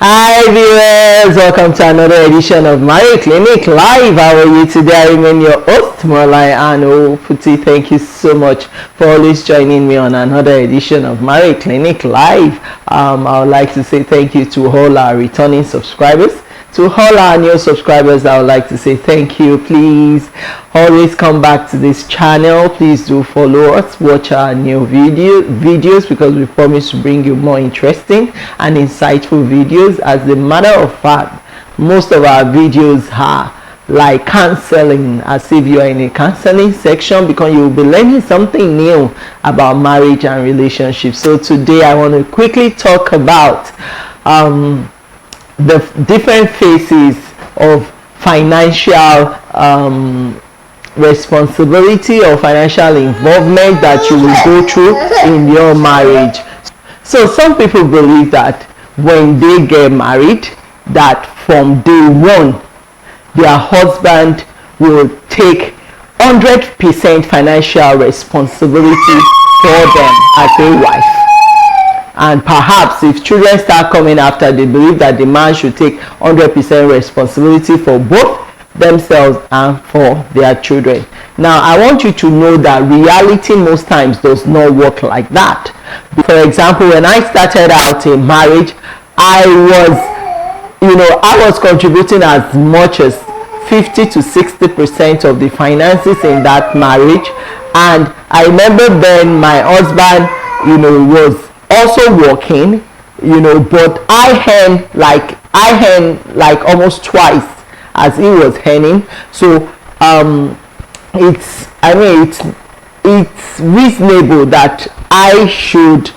Hi viewers, welcome to another edition of Marriage Clinic Live. How are you today? I remain your host, Morlai Ano Puti. Thank you so much for always joining me on another edition of Marriage Clinic Live. I would like to say thank you to all our returning subscribers. To all our new subscribers, I would like to say thank you. Please always come back to this channel. Please do follow us, watch our new videos because we promise to bring you more interesting and insightful videos. As a matter of fact, most of our videos are like counseling, as if you are in a counseling section, because you will be learning something new about marriage and relationships. So today I want to quickly talk about the different phases of financial responsibility or financial involvement that you will go through in your marriage. So some people believe that when they get married, that from day one their husband will take 100% financial responsibility for them as a wife. And perhaps if children start coming after, they believe that the man should take 100% responsibility for both themselves and for their children. Now, I want you to know that reality most times does not work like that. For example, when I started out in marriage, I was contributing as much as 50 to 60% of the finances in that marriage. And I remember then my husband, was also working, but I earned like almost twice as he was earning. So it's reasonable that I should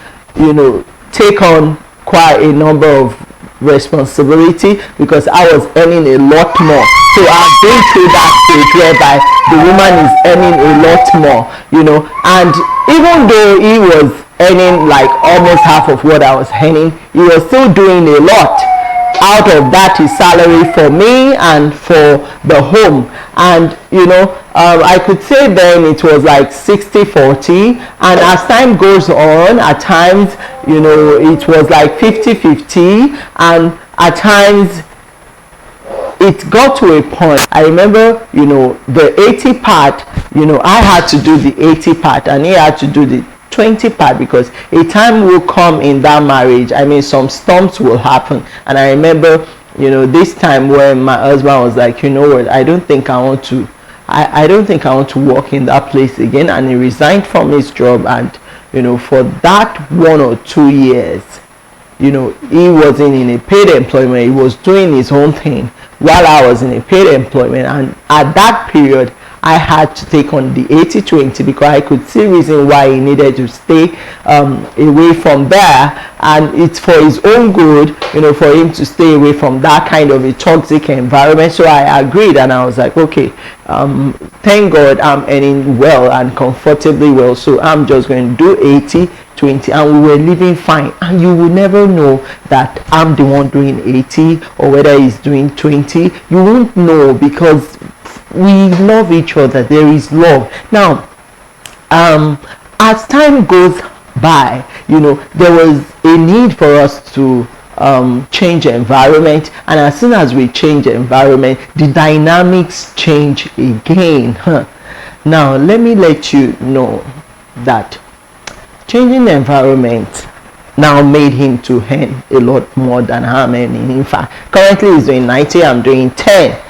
take on quite a number of responsibility because I was earning a lot more. So I've been through that stage whereby the woman is earning a lot more, and even though he was earning like almost half of what I was earning, he was still doing a lot out of that, his salary for me and for the home. And I could say then it was like 60-40, and as time goes on, at times it was like 50-50, and at times it got to a point. I remember the 80 part, I had to do the 80 part and he had to do the 20 part, because a time will come in that marriage, some storms will happen. And I remember this time when my husband was like, what, I don't think I want to work in that place again, and he resigned from his job. And for that 1 or 2 years, he wasn't in a paid employment, he was doing his own thing while I was in a paid employment. And at that period I had to take on the 80-20 because I could see reason why he needed to stay away from there, and it's for his own good, for him to stay away from that kind of a toxic environment. So I agreed, and I was like, okay, thank God I'm earning well and comfortably well, so I'm just going to do 80-20, and we were living fine. And you will never know that I'm the one doing 80 or whether he's doing 20. You won't know because we love each other. There is love. Now as time goes by, there was a need for us to change environment, and as soon as we change environment, the dynamics change again. Now let me let you know that changing environment now made him to earn a lot more than I'm earning. In fact, currently he's doing 90, I'm doing 10.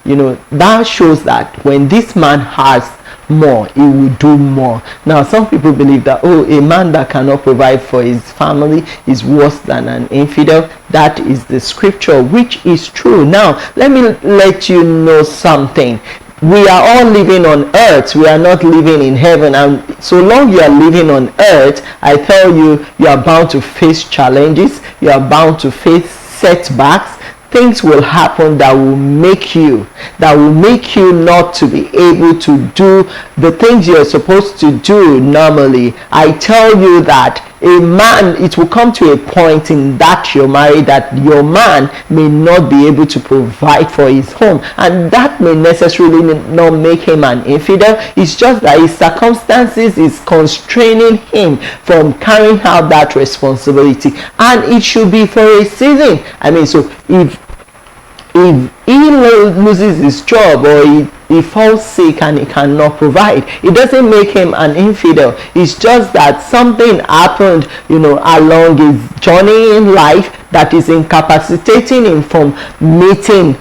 And that shows that when this man has more, he will do more. Now some people believe that, a man that cannot provide for his family is worse than an infidel. That is the scripture, which is true. Now let me let you know something. We are all living on earth, we are not living in heaven, and so long you are living on earth, I tell you, you are bound to face challenges, you are bound to face setbacks. Things will happen that will make you not to be able to do the things you're supposed to do normally. I tell you that a man, it will come to a point in that you're married that your man may not be able to provide for his home, and that may necessarily not make him an infidel. It's just that his circumstances is constraining him from carrying out that responsibility, and it should be for a season. I mean, so if he loses his job, or he falls sick and he cannot provide, it doesn't make him an infidel. It's just that something happened, along his journey in life that is incapacitating him from meeting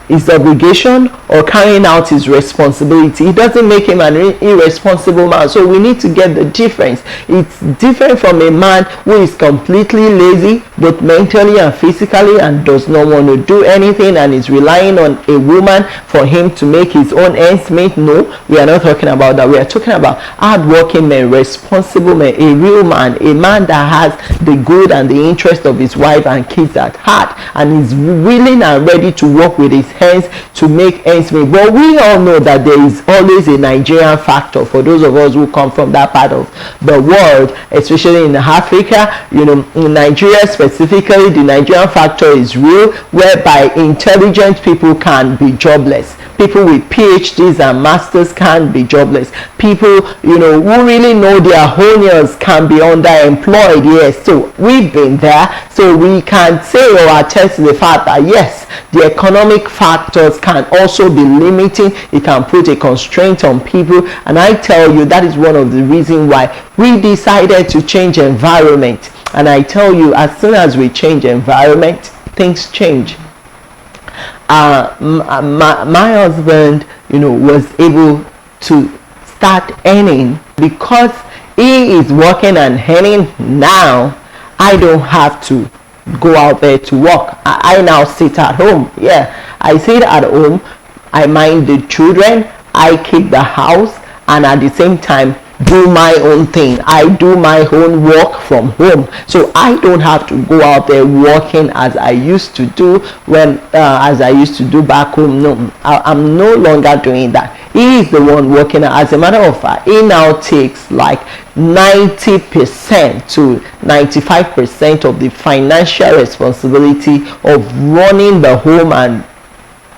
his obligation or carrying out his responsibility. It doesn't make him an irresponsible man. So we need to get the difference. It's different from a man who is completely lazy, both mentally and physically, and does not want to do anything and is relying on a woman for him to make his own ends meet. No, we are not talking about that. We are talking about hardworking men, responsible men, a real man, a man that has the good and the interest of his wife and kids at heart, and is willing and ready to work with his hands to make ends meet. But we all know that there is always a Nigerian factor for those of us who come from that part of the world, especially in Africa. In Nigeria specifically, the Nigerian factor is real, whereby intelligent people can be jobless. People with PhDs and masters can be jobless. People, who really know their honiers can be underemployed. Yes, so we've been there, so we can say or attest to the fact that yes, the economic factors can also be limiting. It can put a constraint on people, and I tell you, that is one of the reasons why we decided to change environment. And I tell you, as soon as we change environment, things change. My husband, was able to start earning because he is working and earning now. I don't have to go out there to work. I now sit at home. Yeah, I sit at home. I mind the children. I keep the house, and at the same time do my own thing. I do my own work from home, so I don't have to go out there working as I used to do as I used to do back home. No, I'm no longer doing that. He is the one working. As a matter of fact, he now takes like 90% to 95% of the financial responsibility of running the home and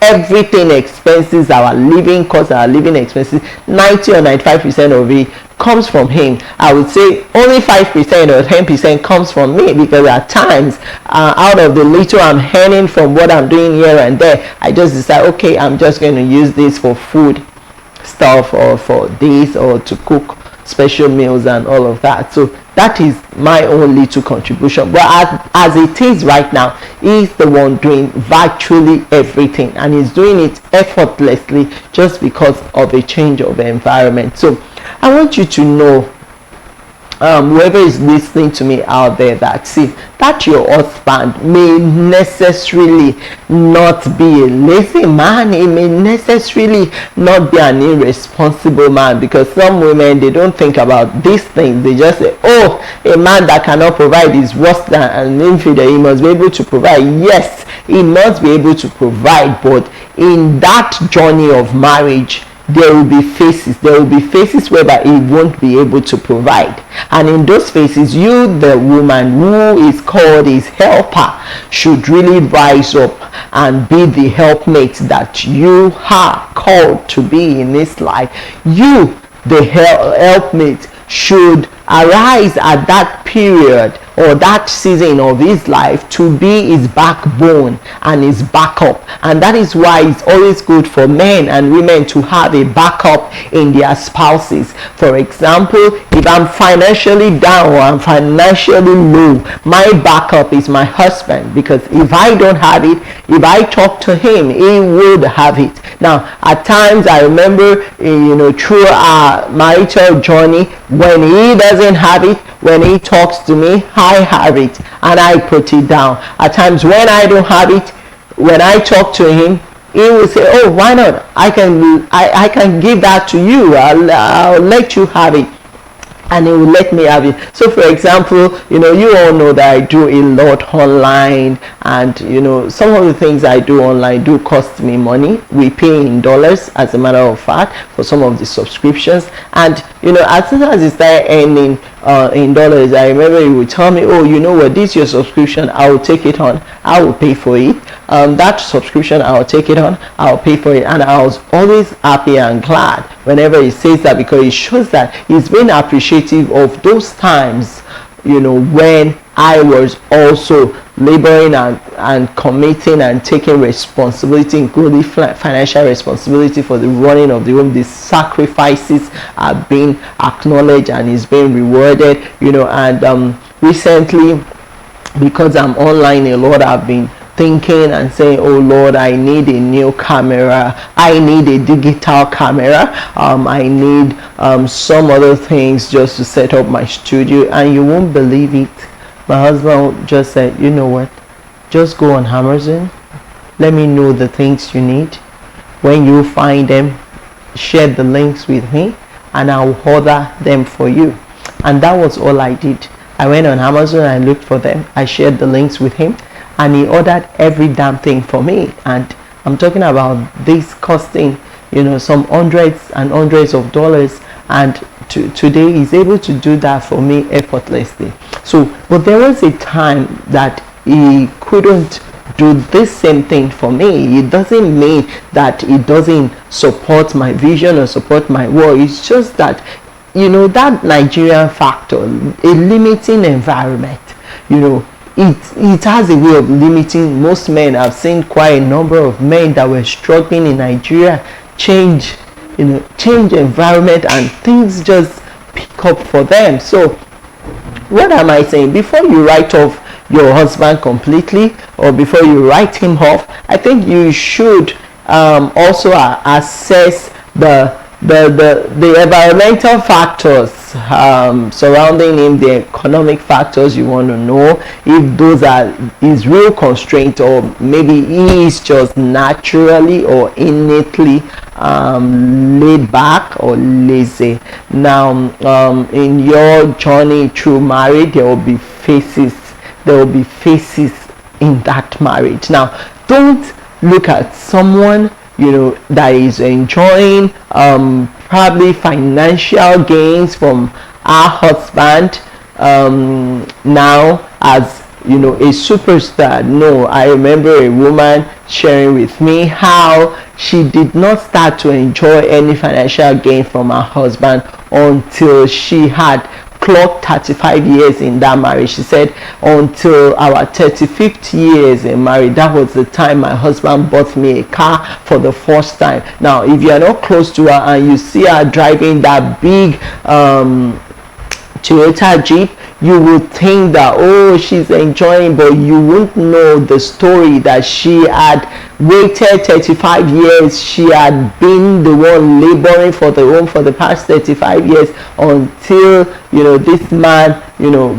everything expenses, our living costs, our living expenses. 90 or 95% of it comes from him. I would say only 5% or 10% comes from me, because at times out of the little I'm earning from what I'm doing here and there, I just decide, okay, I'm just going to use this for food stuff, or for this, or to cook special meals and all of that. So that is my own little contribution. But as it is right now, he's the one doing virtually everything, and he's doing it effortlessly just because of a change of environment. So I want you to know, whoever is listening to me out there, that your husband may necessarily not be a lazy man. He may necessarily not be an irresponsible man, because some women, they don't think about these things. They just say, oh, a man that cannot provide is worse than an infidel. He must be able to provide. Yes, he must be able to provide, but in that journey of marriage, there will be phases whereby he won't be able to provide, and in those phases, you, the woman who is called his helper, should really rise up and be the helpmate that you are called to be in this life. You, the helpmate, should arise at that period or that season of his life to be his backbone and his backup. And that is why it's always good for men and women to have a backup in their spouses. For example, if I'm financially down or I'm financially low, my backup is my husband, because if I don't have it, if I talk to him, he would have it. Now, at times I remember, through our marital journey, when he doesn't have it, when he talks to me, I have it and I put it down. At times when I don't have it, when I talk to him, he will say, oh, why not? I can give that to you. I'll let you have it. And he will let me have it. So for example, you all know that I do a lot online, And some of the things I do online do cost me money. We pay in dollars, as a matter of fact, for some of the subscriptions. And as soon as you start earning in dollars, I remember you would tell me, oh, you know what, this is your subscription, I will take it on, I will pay for it. That subscription, I will take it on, I'll pay for it. And I was always happy and glad whenever he says that, because it shows that he's been appreciative of those times when I was also laboring and committing and taking responsibility, including financial responsibility for the running of the home. The sacrifices are being acknowledged and is being rewarded. And recently, because I'm online a lot, I've been thinking and saying, oh Lord, I need a new camera, I need a digital camera, I need some other things just to set up my studio. And you won't believe it, my husband just said, you know what, just go on Amazon, let me know the things you need. When you find them, share the links with me and I'll order them for you. And that was all I did. I went on Amazon, I looked for them, I shared the links with him, and he ordered every damn thing for me. And I'm talking about this costing some hundreds and hundreds of dollars, and today he's able to do that for me effortlessly. So, but there was a time that he couldn't do this same thing for me. It doesn't mean that it doesn't support my vision or support my work. It's just that that Nigerian factor, a limiting environment, it has a way of limiting most men. I've seen quite a number of men that were struggling in Nigeria change environment, and things just pick up for them. So what am I saying? Before you write off your husband completely, or before you write him off, I think you should also assess the environmental factors surrounding him, the economic factors. You want to know if those are his real constraint, or maybe he is just naturally or innately laid back or lazy. Now in your journey through marriage, there will be phases in that marriage. Now don't look at someone that is enjoying probably financial gains from our husband now as a superstar. No, I remember a woman sharing with me how she did not start to enjoy any financial gain from her husband until she had clocked 35 years in that marriage. She said, until our 35th years in marriage, that was the time my husband bought me a car for the first time. Now, if you are not close to her and you see her driving that big Toyota Jeep, you would think that, oh, she's enjoying, but you won't know the story that she had waited 35 years. She had been the one laboring for the home for the past 35 years until this man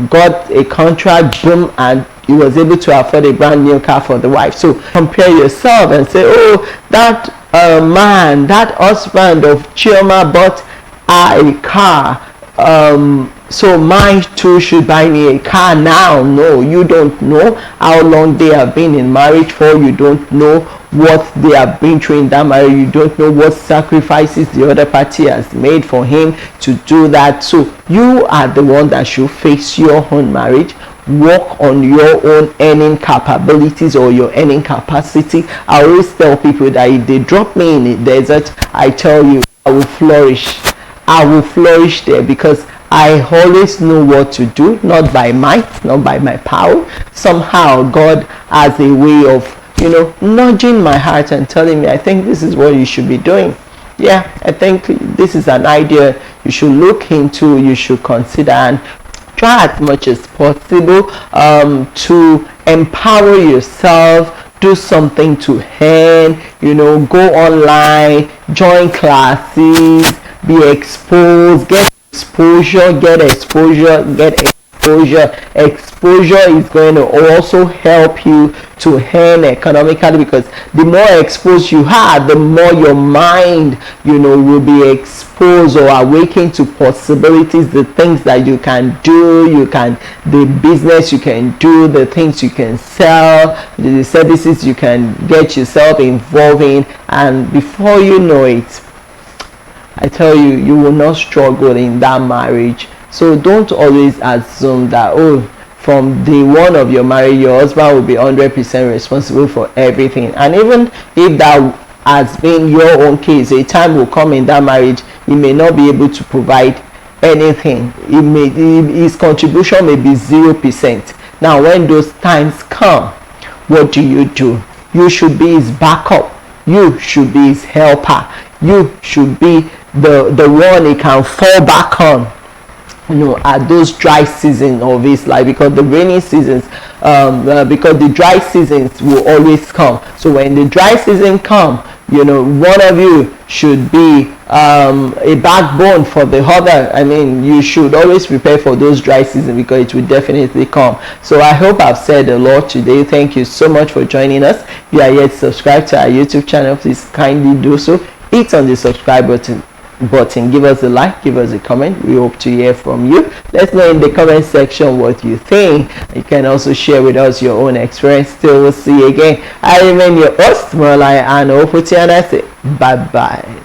got a contract, boom, and he was able to afford a brand new car for the wife. So compare yourself and say, oh, that man, that husband of Chioma bought a car, so mine too should buy me a car now. No, you don't know how long they have been in marriage for. You don't know what they have been through in that marriage. You don't know what sacrifices the other party has made for him to do that. So you are the one that should face your own marriage, work on your own earning capabilities or your earning capacity. I always tell people that if they drop me in a desert, I tell you, I will flourish. I will flourish there, because I always know what to do, not by might, not by my power. Somehow God has a way of, nudging my heart and telling me, I think this is what you should be doing. Yeah, I think this is an idea you should look into, you should consider, and try as much as possible to empower yourself. Do something to earn, go online, join classes, be exposed, get exposure, Exposure is going to also help you to earn economically, because the more exposed you are, the more your mind, will be exposed or awakened to possibilities, the things that you can do, the business you can do, the things you can sell, the services you can get yourself involved in, and before you know it, I tell you, you will not struggle in that marriage. So don't always assume that, from day one of your marriage, your husband will be 100% responsible for everything. And even if that has been your own case, a time will come in that marriage, he may not be able to provide anything. His contribution may be 0%. Now, when those times come, what do? You should be his backup. You should be his helper. You should be the one he can fall back on, at those dry seasons of his life, because the rainy seasons, because the dry seasons will always come. So when the dry season come, one of you should be a backbone for the other. I mean, you should always prepare for those dry seasons, because it will definitely come. So I hope I've said a lot today. Thank you so much for joining us. If you are yet subscribed to our YouTube channel, please kindly do so. Hit on the subscribe button, give us a like, give us a comment. We hope to hear from you. Let's know in the comment section what you think. You can also share with us your own experience. Till we'll see you again. I remain your host, Marlai, and I say bye bye.